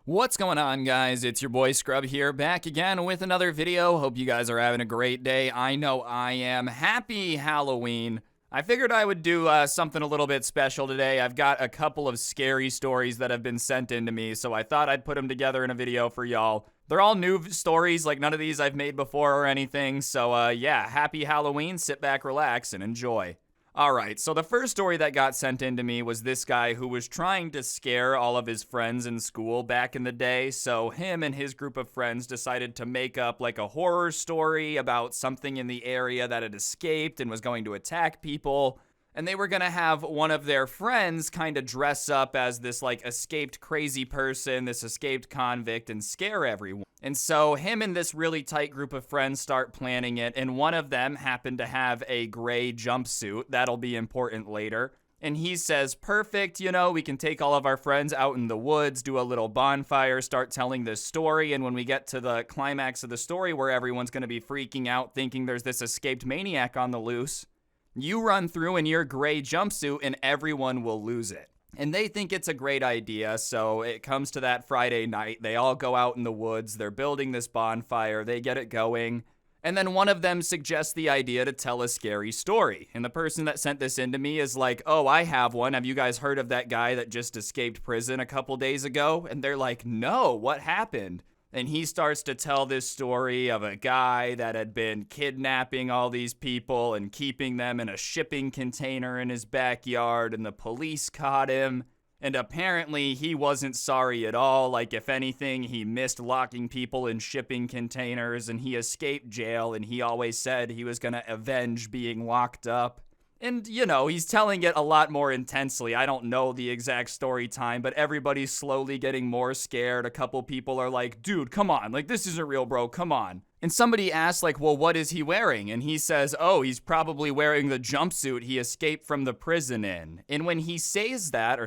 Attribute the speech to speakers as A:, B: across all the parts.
A: What's going on, guys? It's your boy Scrub here, back again with another video. Hope you guys are having a great day. I know I am. Happy Halloween. I figured I would do something a little bit special today. I've got a couple of scary stories that have been sent in to me, so I thought I'd put them together in a video for y'all. They're all new stories, like none of these I've made before or anything, so yeah, happy Halloween, sit back, relax, and enjoy. Alright, so the first story that got sent in to me was this guy who was trying to scare all of his friends in school back in the day, so him and his group of friends decided to make up like a horror story about something in the area that had escaped and was going to attack people. And they were going to have one of their friends kind of dress up as this like escaped crazy person, this escaped convict, and scare everyone. And so him and this really tight group of friends start planning it, and one of them happened to have a gray jumpsuit. That'll be important later. And he says, perfect, we can take all of our friends out in the woods, do a little bonfire, start telling this story, and when we get to the climax of the story where everyone's going to be freaking out thinking there's this escaped maniac on the loose, you run through in your gray jumpsuit and everyone will lose it. And they think it's a great idea, so it comes to that Friday night. They all go out in the woods, they're building this bonfire, they get it going, and then one of them suggests the idea to tell a scary story. And the person that sent this in to me is like, oh, I have one. Have you guys heard of that guy that just escaped prison a couple days ago? And they're like, no, what happened? And he starts to tell this story of a guy that had been kidnapping all these people and keeping them in a shipping container in his backyard, and the police caught him. And apparently he wasn't sorry at all. Like, if anything, he missed locking people in shipping containers, and he escaped jail, and he always said he was going to avenge being locked up. And, he's telling it a lot more intensely. I don't know the exact story time, but everybody's slowly getting more scared. A couple people are like, dude, come on. Like, this isn't real, bro. Come on. And somebody asks, like, well, what is he wearing? And he says, oh, he's probably wearing the jumpsuit he escaped from the prison in. And when he says that,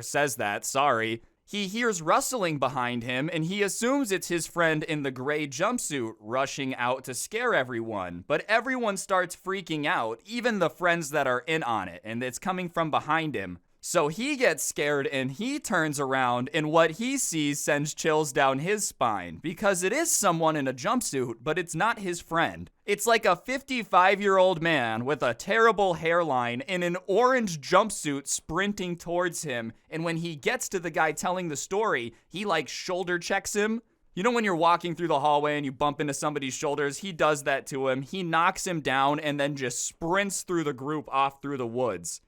A: he hears rustling behind him, and he assumes it's his friend in the gray jumpsuit rushing out to scare everyone. But everyone starts freaking out, even the friends that are in on it, and it's coming from behind him. So he gets scared, and he turns around, and what he sees sends chills down his spine, because it is someone in a jumpsuit, but it's not his friend. It's like a 55-year-old man with a terrible hairline in an orange jumpsuit sprinting towards him, and when he gets to the guy telling the story, he like shoulder checks him. You know when you're walking through the hallway and you bump into somebody's shoulders? He does that to him. He knocks him down and then just sprints through the group off through the woods.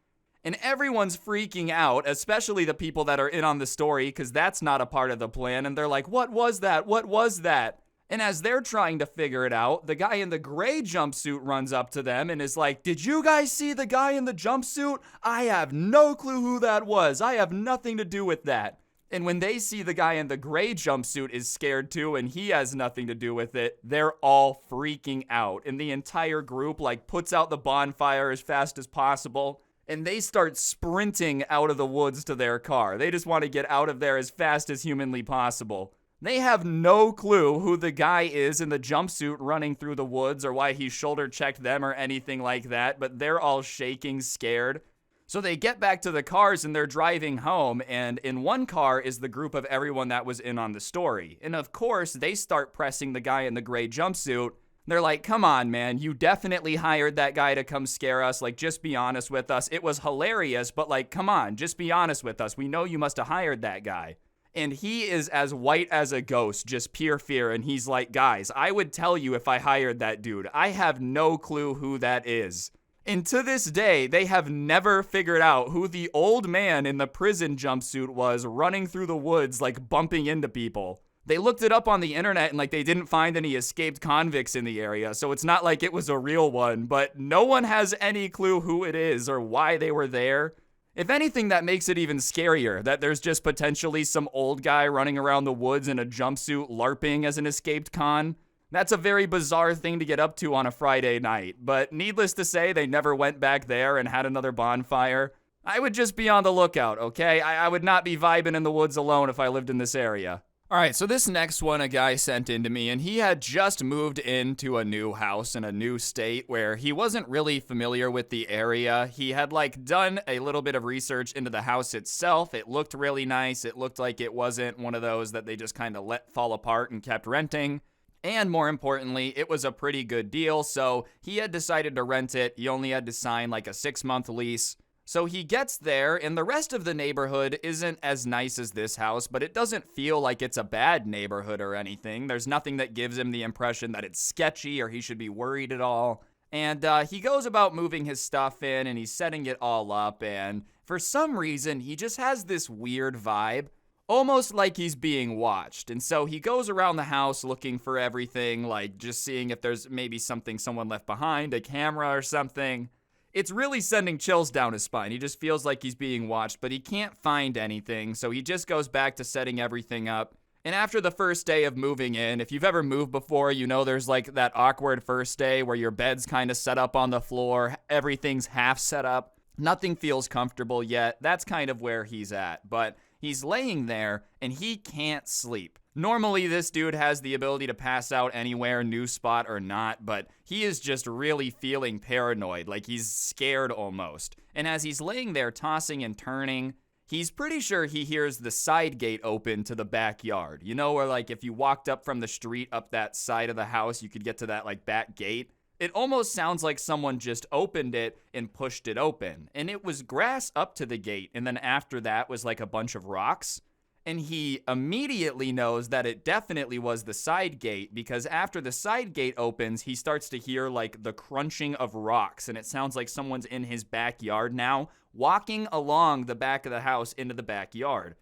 A: And everyone's freaking out, especially the people that are in on the story, because that's not a part of the plan. And they're like, what was that? What was that? And as they're trying to figure it out, the guy in the gray jumpsuit runs up to them and is like, did you guys see the guy in the jumpsuit? I have no clue who that was. I have nothing to do with that. And when they see the guy in the gray jumpsuit is scared too, and he has nothing to do with it, they're all freaking out. And the entire group like puts out the bonfire as fast as possible. And they start sprinting out of the woods to their car. They just want to get out of there as fast as humanly possible. They have no clue who the guy is in the jumpsuit running through the woods or why he shoulder checked them or anything like that, but they're all shaking, scared. So they get back to the cars and they're driving home, and in one car is the group of everyone that was in on the story. And of course, they start pressing the guy in the gray jumpsuit. They're like, come on, man, you definitely hired that guy to come scare us. Like, just be honest with us. It was hilarious, but like, come on, just be honest with us. We know you must have hired that guy. And he is as white as a ghost, just pure fear. And he's like, guys, I would tell you if I hired that dude. I have no clue who that is. And to this day, they have never figured out who the old man in the prison jumpsuit was running through the woods, like bumping into people. They looked it up on the internet and like they didn't find any escaped convicts in the area, so it's not like it was a real one, but no one has any clue who it is or why they were there. If anything, that makes it even scarier, that there's just potentially some old guy running around the woods in a jumpsuit LARPing as an escaped con. That's a very bizarre thing to get up to on a Friday night, but needless to say, they never went back there and had another bonfire. I would just be on the lookout, okay? I would not be vibing in the woods alone if I lived in this area. All right, so this next one a guy sent in to me, and he had just moved into a new house in a new state where he wasn't really familiar with the area. He had done a little bit of research into the house itself. It looked really nice. It looked like it wasn't one of those that they just kind of let fall apart and kept renting. And more importantly, it was a pretty good deal, so he had decided to rent it. He only had to sign a 6-month lease. So he gets there, and the rest of the neighborhood isn't as nice as this house, but it doesn't feel like it's a bad neighborhood or anything. There's nothing that gives him the impression that it's sketchy or he should be worried at all. And he goes about moving his stuff in, and he's setting it all up, and for some reason, he just has this weird vibe, almost like he's being watched. And so he goes around the house looking for everything, just seeing if there's maybe something someone left behind, a camera or something. It's really sending chills down his spine. He just feels like he's being watched, but he can't find anything, so he just goes back to setting everything up. And after the first day of moving in, if you've ever moved before, you know there's that awkward first day where your bed's kind of set up on the floor, everything's half set up, nothing feels comfortable yet. That's kind of where he's at, but he's laying there and he can't sleep. Normally, this dude has the ability to pass out anywhere, new spot or not, but he is just really feeling paranoid, like he's scared almost. And as he's laying there tossing and turning, he's pretty sure he hears the side gate open to the backyard. You know, where if you walked up from the street up that side of the house, you could get to that back gate. It almost sounds like someone just opened it and pushed it open. And it was grass up to the gate, and then after that was a bunch of rocks. And he immediately knows that it definitely was the side gate, because after the side gate opens, he starts to hear the crunching of rocks, and it sounds like someone's in his backyard now, walking along the back of the house into the backyard.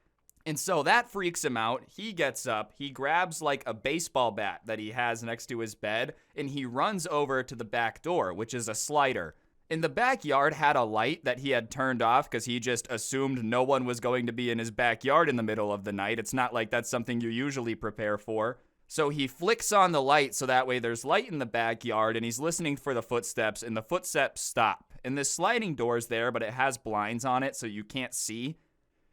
A: And so that freaks him out. He gets up, he grabs a baseball bat that he has next to his bed, and he runs over to the back door, which is a slider. And the backyard had a light that he had turned off because he just assumed no one was going to be in his backyard in the middle of the night. It's not like that's something you usually prepare for. So he flicks on the light so that way there's light in the backyard, and he's listening for the footsteps, and the footsteps stop. And this sliding door's there, but it has blinds on it so you can't see.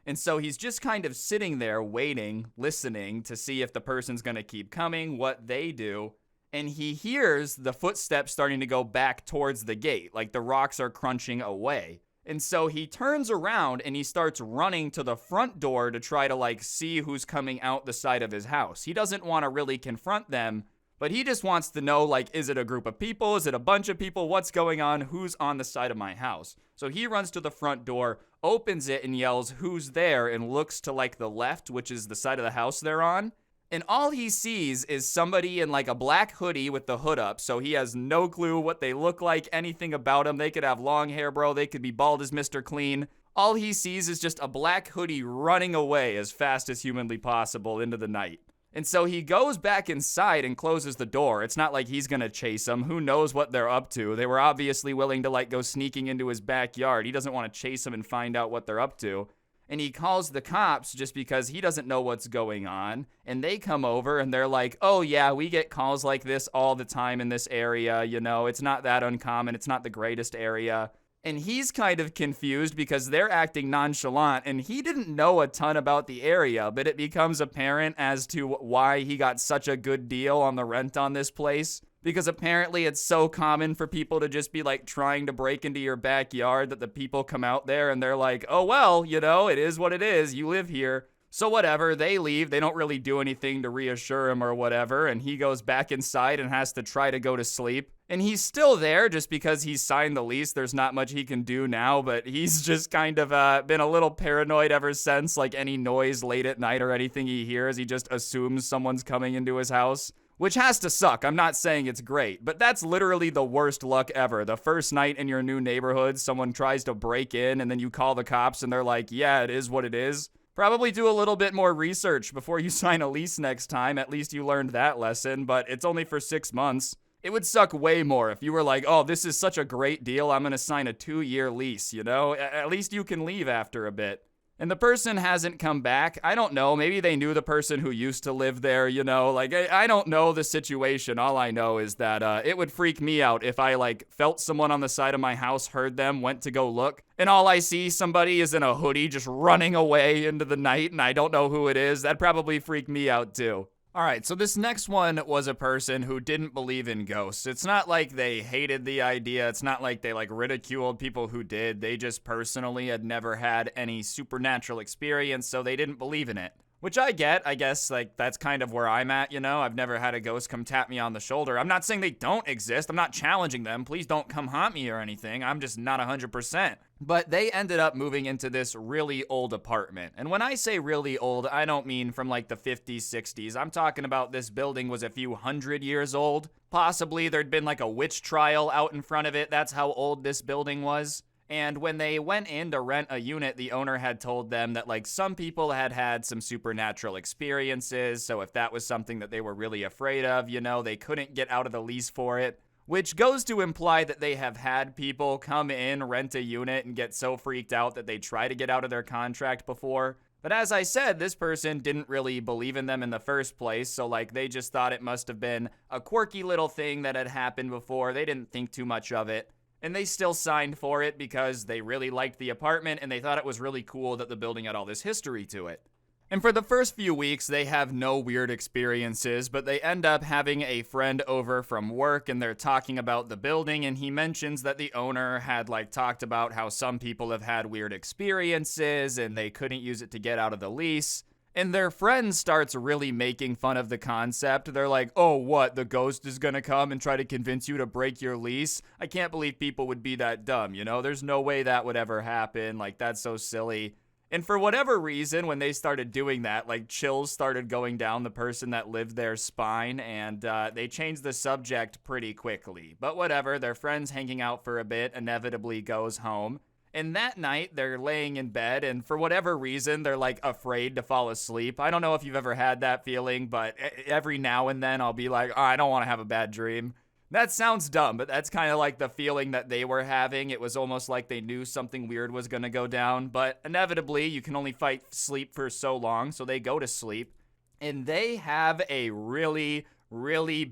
A: And so he's just kind of sitting there waiting, listening to see if the person's going to keep coming, what they do. And he hears the footsteps starting to go back towards the gate, the rocks are crunching away. And so he turns around and he starts running to the front door to try to see who's coming out the side of his house. He doesn't want to really confront them, but he just wants to know, is it a group of people? Is it a bunch of people? What's going on? Who's on the side of my house? So he runs to the front door, opens it, and yells, "Who's there?" and looks to the left, which is the side of the house they're on. And all he sees is somebody in a black hoodie with the hood up, so he has no clue what they look like, anything about them. They could have long hair, bro. They could be bald as Mr. Clean. All he sees is just a black hoodie running away as fast as humanly possible into the night. And so he goes back inside and closes the door. It's not like he's gonna chase them. Who knows what they're up to? They were obviously willing to go sneaking into his backyard. He doesn't want to chase them and find out what they're up to. And he calls the cops just because he doesn't know what's going on. And they come over and they're like, "Oh yeah, we get calls like this all the time in this area. It's not that uncommon. It's not the greatest area." And he's kind of confused because they're acting nonchalant and he didn't know a ton about the area, but it becomes apparent as to why he got such a good deal on the rent on this place. Because apparently it's so common for people to just be trying to break into your backyard that the people come out there and they're like, "Oh, well, it is what it is. You live here." So whatever, they leave. They don't really do anything to reassure him or whatever. And he goes back inside and has to try to go to sleep. And he's still there just because he's signed the lease. There's not much he can do now, but he's just kind of been a little paranoid ever since. Any noise late at night or anything he hears, he just assumes someone's coming into his house. Which has to suck. I'm not saying it's great, but that's literally the worst luck ever. The first night in your new neighborhood, someone tries to break in and then you call the cops and they're like, "Yeah, it is what it is." Probably do a little bit more research before you sign a lease next time. At least you learned that lesson, but it's only for 6 months. It would suck way more if you were like, "Oh, this is such a great deal. I'm going to sign a 2-year lease, At least you can leave after a bit. And the person hasn't come back. I don't know. Maybe they knew the person who used to live there, you know? Like, I don't know the situation. All I know is that it would freak me out if I, like, felt someone on the side of my house, heard them, went to go look, and all I see somebody is in a hoodie just running away into the night, and I don't know who it is. That'd probably freak me out, too. All right, so this next one was a person who didn't believe in ghosts. It's not like they hated the idea. It's not like they, like, ridiculed people who did. They just personally had never had any supernatural experience, so they didn't believe in it. Which I get. I guess, like, that's kind of where I'm at, you know? I've never had a ghost come tap me on the shoulder. I'm not saying they don't exist. I'm not challenging them. Please don't come haunt me or anything. I'm just not 100%. But they ended up moving into this really old apartment. And when I say really old, I don't mean from, like, the 50s, 60s. I'm talking about this building was a few hundred years old. Possibly there'd been, like, a witch trial out in front of it. That's how old this building was. And when they went in to rent a unit, the owner had told them that, like, some people had had some supernatural experiences, so if that was something that they were really afraid of, you know, they couldn't get out of the lease for it. Which goes to imply that they have had people come in, rent a unit, and get so freaked out that they try to get out of their contract before. But as I said, this person didn't really believe in them in the first place, so, like, they just thought it must have been a quirky little thing that had happened before. They didn't think too much of it. And they still signed for it because they really liked the apartment and they thought it was really cool that the building had all this history to it. And for the first few weeks, they have no weird experiences, but they end up having a friend over from work and they're talking about the building, and he mentions that the owner had, like, talked about how some people have had weird experiences and they couldn't use it to get out of the lease. And their friend starts really making fun of the concept. They're like, oh, what, the ghost is gonna come and try to convince you to break your lease? I can't believe people would be that dumb, you know? There's no way that would ever happen. Like, that's so silly. And for whatever reason, when they started doing that, like, chills started going down the person that lived there's spine, and they changed the subject pretty quickly. But whatever, their friend's hanging out for a bit, inevitably goes home. And that night, they're laying in bed, and for whatever reason, they're, like, afraid to fall asleep. I don't know if you've ever had that feeling, but every now and then I'll be like, oh, I don't want to have a bad dream. That sounds dumb, but that's kind of like the feeling that they were having. It was almost like they knew something weird was going to go down, but inevitably, you can only fight sleep for so long, so they go to sleep, and they have a really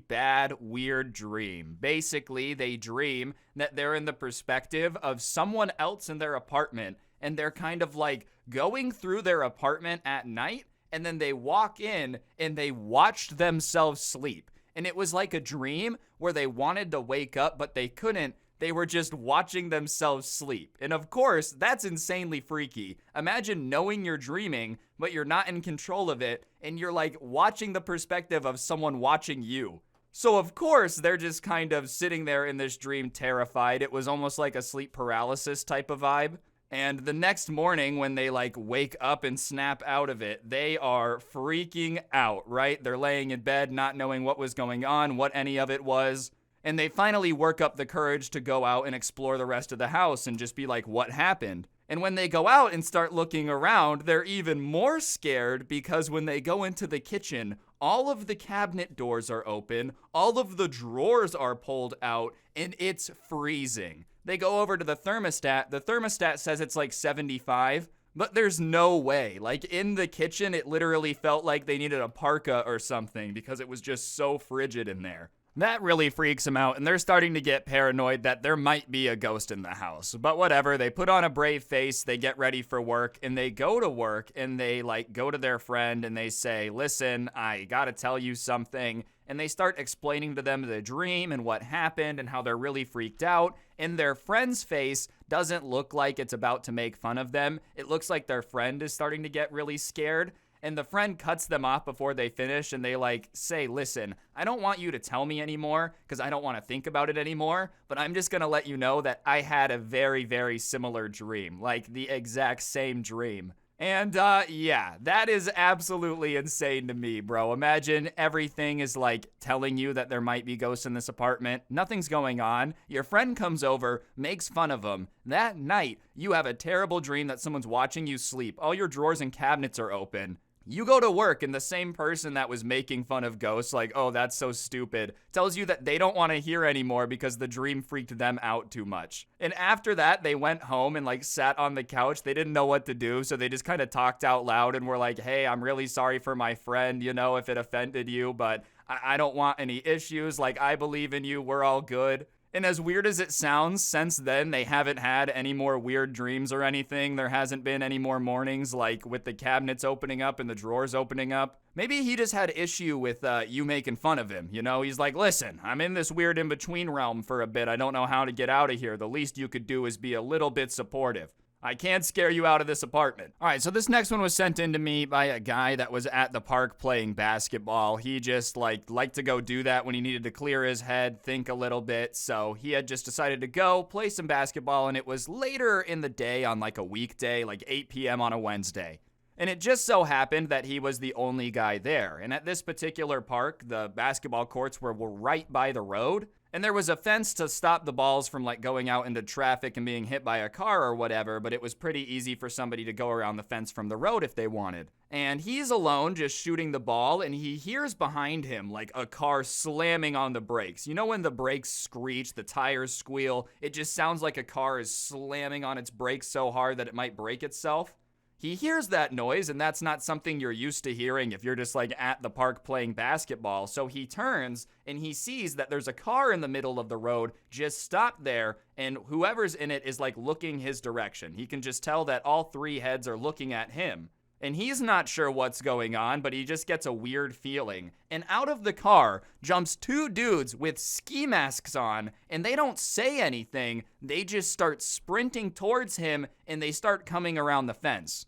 A: bad, weird dream. Basically, they dream that they're in the perspective of someone else in their apartment, and they're kind of like going through their apartment at night, and then they walk in and they watched themselves sleep. And it was like a dream where they wanted to wake up, but they couldn't. They were just watching themselves sleep. And of course, that's insanely freaky. Imagine knowing you're dreaming, but you're not in control of it, and you're like watching the perspective of someone watching you. So of course, they're just kind of sitting there in this dream terrified. It was almost like a sleep paralysis type of vibe. And the next morning when they like wake up and snap out of it, they are freaking out, right? They're laying in bed not knowing what was going on, what any of it was. And they finally work up the courage to go out and explore the rest of the house and just be like, what happened? And when they go out and start looking around, they're even more scared because when they go into the kitchen, all of the cabinet doors are open, all of the drawers are pulled out, and it's freezing. They go over to the thermostat. The thermostat says it's like 75, but there's no way. Like in the kitchen, it literally felt like they needed a parka or something because it was just so frigid in there. That really freaks them out, and they're starting to get paranoid that there might be a ghost in the house. But whatever, they put on a brave face, they get ready for work, and they go to work, and they like go to their friend, and they say, listen, I gotta tell you something. And they start explaining to them the dream and what happened and how they're really freaked out. And their friend's face doesn't look like it's about to make fun of them. It looks like their friend is starting to get really scared. And the friend cuts them off before they finish, and they like say, listen, I don't want you to tell me anymore because I don't want to think about it anymore, but I'm just going to let you know that I had a very similar dream, like the exact same dream. And yeah, that is absolutely insane to me, bro. Imagine everything is like telling you that there might be ghosts in this apartment. Nothing's going on. Your friend comes over, makes fun of them. That night, you have a terrible dream that someone's watching you sleep. All your drawers and cabinets are open. You go to work and the same person that was making fun of ghosts, like, oh, that's so stupid, tells you that they don't want to hear anymore because the dream freaked them out too much. And after that, they went home and like sat on the couch. They didn't know what to do, so they just kind of talked out loud and were like, hey, I'm really sorry for my friend, you know, if it offended you, but I don't want any issues. Like, I believe in you. We're all good. And as weird as it sounds, since then, they haven't had any more weird dreams or anything. There hasn't been any more mornings, like with the cabinets opening up and the drawers opening up. Maybe he just had issue with you making fun of him. You know, he's like, listen, I'm in this weird in-between realm for a bit. I don't know how to get out of here. The least you could do is be a little bit supportive. I can't scare you out of this apartment. All right, so this next one was sent in to me by a guy that was at the park playing basketball. He just liked to go do that when he needed to clear his head, think a little bit. So he had just decided to go play some basketball, and it was later in the day on like a weekday, like 8 p.m. on a Wednesday. And it just so happened that he was the only guy there. And at this particular park, the basketball courts were right by the road. And there was a fence to stop the balls from like going out into traffic and being hit by a car or whatever, but it was pretty easy for somebody to go around the fence from the road if they wanted. And he's alone just shooting the ball, and he hears behind him like a car slamming on the brakes. You know when the brakes screech, the tires squeal, it just sounds like a car is slamming on its brakes so hard that it might break itself? He hears that noise, and that's not something you're used to hearing if you're just like at the park playing basketball. So he turns and he sees that there's a car in the middle of the road just stopped there, and whoever's in it is like looking his direction. He can just tell that all three heads are looking at him. And he's not sure what's going on, but he just gets a weird feeling. And out of the car jumps two dudes with ski masks on, and they don't say anything. They just start sprinting towards him, and they start coming around the fence.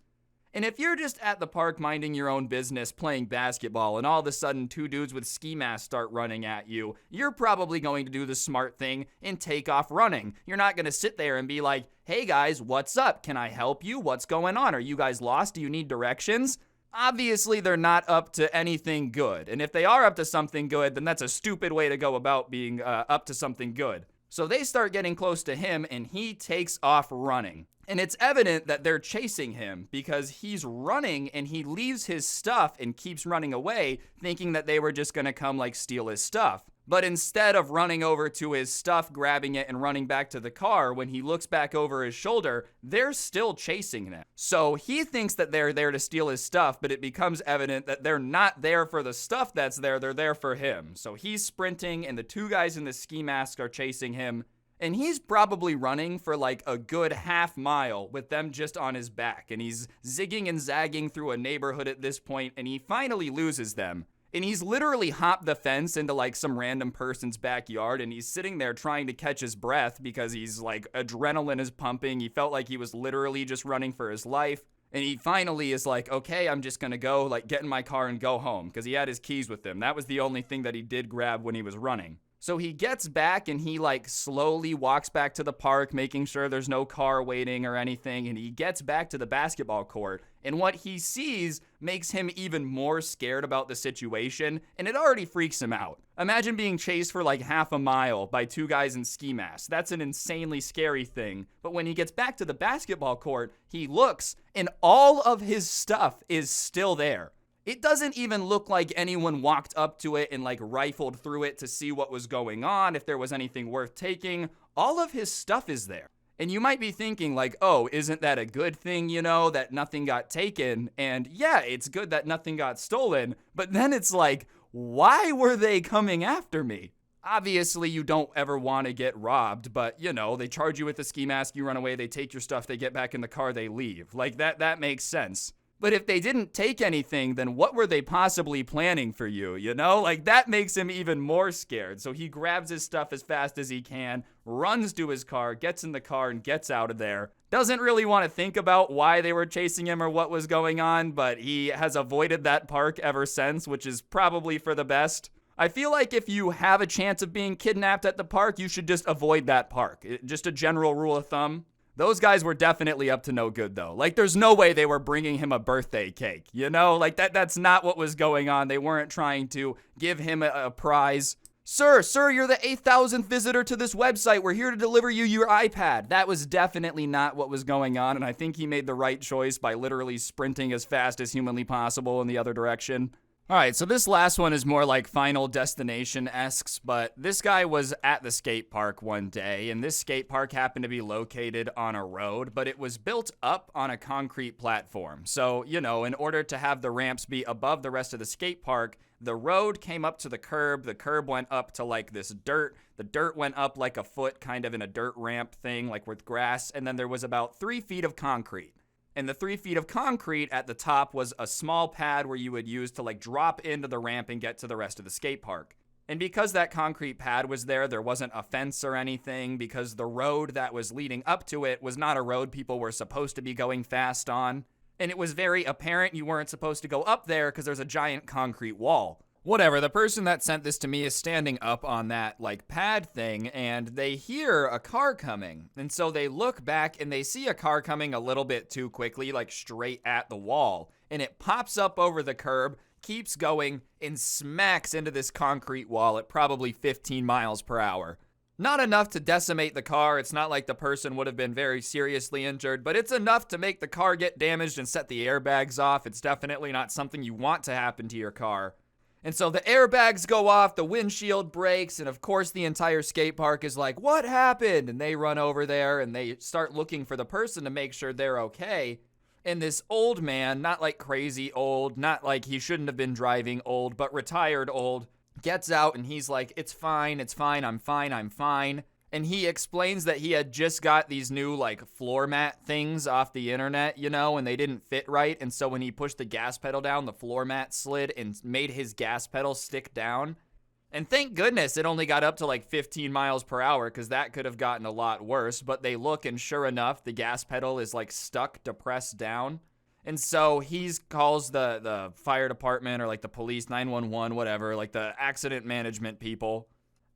A: And if you're just at the park minding your own business playing basketball and all of a sudden two dudes with ski masks start running at you, you're probably going to do the smart thing and take off running. You're not going to sit there and be like, hey guys, what's up? Can I help you? What's going on? Are you guys lost? Do you need directions? Obviously, they're not up to anything good. And if they are up to something good, then that's a stupid way to go about being up to something good. So they start getting close to him, and he takes off running. And it's evident that they're chasing him because he's running and he leaves his stuff and keeps running away, thinking that they were just going to come like steal his stuff. But instead of running over to his stuff, grabbing it, and running back to the car, when he looks back over his shoulder, they're still chasing him. So he thinks that they're there to steal his stuff, but it becomes evident that they're not there for the stuff that's there, they're there for him. So he's sprinting, and the two guys in the ski mask are chasing him. And he's probably running for like a good half mile with them just on his back. And he's zigging and zagging through a neighborhood at this point, and he finally loses them. And he's literally hopped the fence into like some random person's backyard, and he's sitting there trying to catch his breath because he's like adrenaline is pumping. He felt like he was literally just running for his life. And he finally is like, okay, I'm just gonna go like get in my car and go home, because he had his keys with him. That was the only thing that he did grab when he was running. So he gets back and he like slowly walks back to the park, making sure there's no car waiting or anything. And he gets back to the basketball court. And what he sees makes him even more scared about the situation. And it already freaks him out. Imagine being chased for like half a mile by two guys in ski masks. That's an insanely scary thing. But when he gets back to the basketball court, he looks and all of his stuff is still there. It doesn't even look like anyone walked up to it and like rifled through it to see what was going on, if there was anything worth taking. All of his stuff is there. And you might be thinking like, oh, isn't that a good thing, you know, that nothing got taken? And yeah, it's good that nothing got stolen. But then it's like, why were they coming after me? Obviously, you don't ever want to get robbed, but, you know, they charge you with a ski mask, you run away, they take your stuff, they get back in the car, they leave. Like, that makes sense. But if they didn't take anything, then what were they possibly planning for you, you know? Like, that makes him even more scared. So he grabs his stuff as fast as he can, runs to his car, gets in the car, and gets out of there. Doesn't really want to think about why they were chasing him or what was going on, but he has avoided that park ever since, which is probably for the best. I feel like if you have a chance of being kidnapped at the park, you should just avoid that park. Just a general rule of thumb. Those guys were definitely up to no good, though. Like, there's no way they were bringing him a birthday cake, you know? Like, that's not what was going on. They weren't trying to give him a prize. Sir, you're the 8,000th visitor to this website. We're here to deliver you your iPad. That was definitely not what was going on, and I think he made the right choice by literally sprinting as fast as humanly possible in the other direction. All right, so this last one is more like Final Destination-esque, but this guy was at the skate park one day, and this skate park happened to be located on a road, but it was built up on a concrete platform. So, in order to have the ramps be above the rest of the skate park, the road came up to the curb went up to like this dirt, the dirt went up like a foot, kind of in a dirt ramp thing, like with grass, and then there was about 3 feet of concrete. And the 3 feet of concrete at the top was a small pad where you would use to like drop into the ramp and get to the rest of the skate park. And because that concrete pad was there wasn't a fence or anything, because the road that was leading up to it was not a road people were supposed to be going fast on. And it was very apparent you weren't supposed to go up there because there's a giant concrete wall. Whatever, the person that sent this to me is standing up on that, like, pad thing, and they hear a car coming. And so they look back and they see a car coming a little bit too quickly, like, straight at the wall. And it pops up over the curb, keeps going, and smacks into this concrete wall at probably 15 miles per hour. Not enough to decimate the car. It's not like the person would have been very seriously injured, but it's enough to make the car get damaged and set the airbags off. It's definitely not something you want to happen to your car. And so the airbags go off, the windshield breaks, and of course the entire skate park is like, what happened? And they run over there and they start looking for the person to make sure they're okay. And this old man, not like crazy old, not like he shouldn't have been driving old, but retired old, gets out and he's like, it's fine, I'm fine. And he explains that he had just got these new, like, floor mat things off the internet, and they didn't fit right. And so when he pushed the gas pedal down, the floor mat slid and made his gas pedal stick down. And thank goodness it only got up to, like, 15 miles per hour, because that could have gotten a lot worse. But they look, and sure enough, the gas pedal is, like, stuck, depressed down. And so he calls the fire department or, like, the police, 911, whatever, like, the accident management people.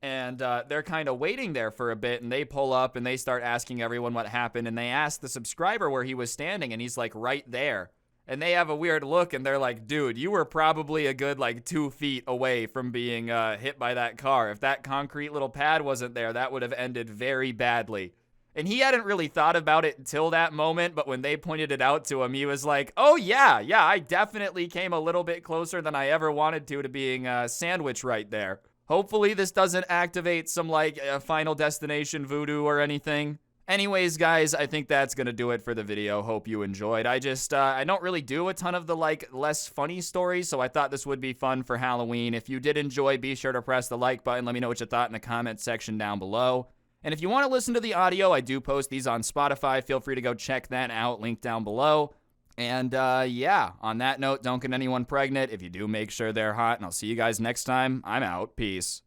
A: And they're kind of waiting there for a bit, and they pull up and they start asking everyone what happened. And they ask the subscriber where he was standing, and he's like right there. And they have a weird look, and they're like, dude, you were probably a good like 2 feet away from being hit by that car. If that concrete little pad wasn't there, that would have ended very badly. And he hadn't really thought about it until that moment, but when they pointed it out to him, he was like, oh yeah, I definitely came a little bit closer than I ever wanted to being sandwiched right there. Hopefully this doesn't activate some, like, Final Destination voodoo or anything. Anyways, guys, I think that's gonna do it for the video. Hope you enjoyed. I don't really do a ton of the, like, less funny stories, so I thought this would be fun for Halloween. If you did enjoy, be sure to press the like button. Let me know what you thought in the comments section down below. And if you want to listen to the audio, I do post these on Spotify. Feel free to go check that out. Link down below. And, yeah, on that note, don't get anyone pregnant. If you do, make sure they're hot, and I'll see you guys next time. I'm out. Peace.